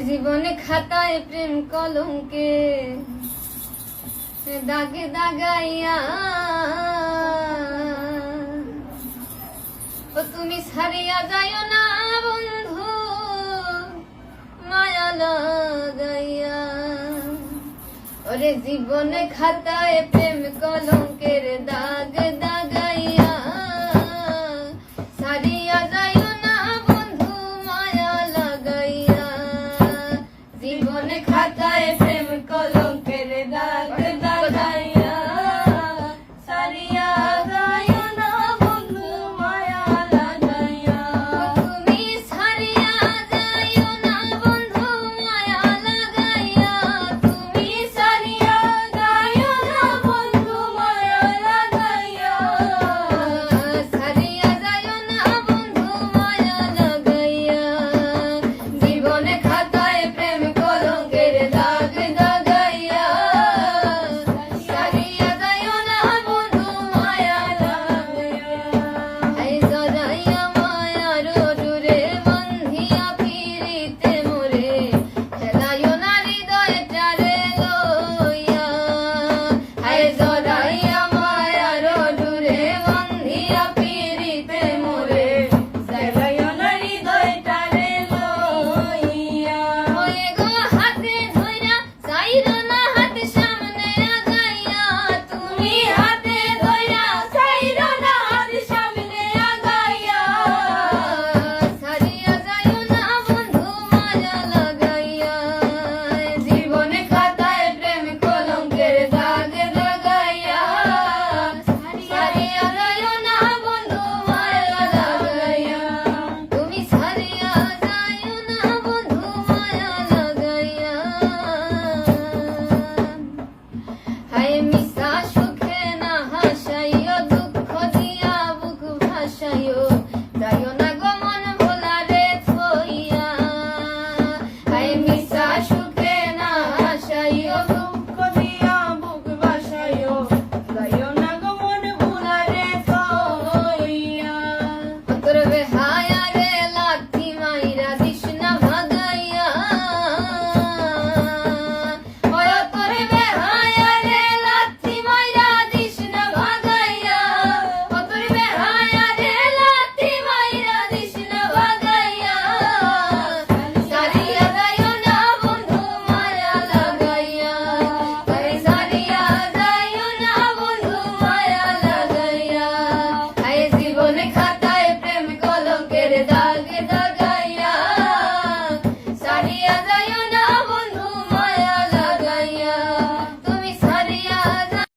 জীবনে খাতায় প্রেম কলঙ্কে দাগে দাগাইয়া ও তুমি ছাড়িয়া যাইও না বন্ধু মায়া লাগাইয়া। ওরে জীবনে খাতায় প্রেম কলঙ্কের দাগ দাগাইয়া ছাড়িয়া যাইও না বন্ধু মায়া লাগাইয়া। জীবনে খাতায় প্রেম কলঙ্কের দাগ দাগাইয়া ছাড়িয়া যাইও না বন্ধু মায়া লাগাইয়া। তুমি ছাড়িয়া যাইও না বন্ধু মায়া লাগাইয়া। তুমি ছাড়িয়া যাইও না বন্ধু মায়া লাগাইয়া। ছাড়িয়া যাইও না বন্ধু মায়া লাগাইয়া। জীবনে খাতায় প্রেম কলঙ্কের দাগ দাগাইয়া ছাড়িয়া যাইও না বন্ধু মায়া লাগাইয়া। এই জড়াইয়া মায়ার ডোরে বন্ধিয়া ফিরিতে মোরে খেলাইও না হৃদয়টারে লইয়া। এই জড়াইয়া মায়ার ডোরে বন্ধিয়া ফিরিতে মোরে খেলাইও না হৃদয়টারে লইয়া। ওয়ে গো হাতে ধইরা চাইরো না হাত সামনে আগাইয়া। তুমি হাতে ধইরা চাইরো না হাত সামনে আগাইয়া। ছাড়িয়া যাইও না বন্ধু মায়া লাগাইয়া। জীবনে খাতায় প্রেম কলঙ্কের দাগ দাগাইয়া ছাড়িয়া যাইও না বন্ধু মায়া লাগাইয়া। তুমি ছাড়িয়া যাইও না বন্ধু মায়া লাগাইয়া। হায় মিশা সুখে না হাসাইও দুঃখ দিয়া বুক ভাসাইও যাইও না গো মন ভোলারে থইয়া। হায় মিশা সুখে না হাসাইও দুঃখ দিয়া বুক ভাসাইও যাইও না গো মন ভোলারে থইয়া। তোর বেহায়া রে লাথি মাইরা দিস না ভাগাইয়া। ওরে তোর বেহায়া রে লাথি মাইরা দিস না ভাগাইয়া। ও তোর বেহায়া রে লাথি মাইরা দিস না ভাগাইয়া। ছাড়িয়া যাইও না বন্ধু মায়া লাগাইয়া। আরে ছাড়িয়া যাইও না বন্ধু মায়া লাগাইয়া। আয় জীবনে খাতায় প্রেম কলঙ্কের দাগ দাগাইয়া ছাড়িয়া যাইও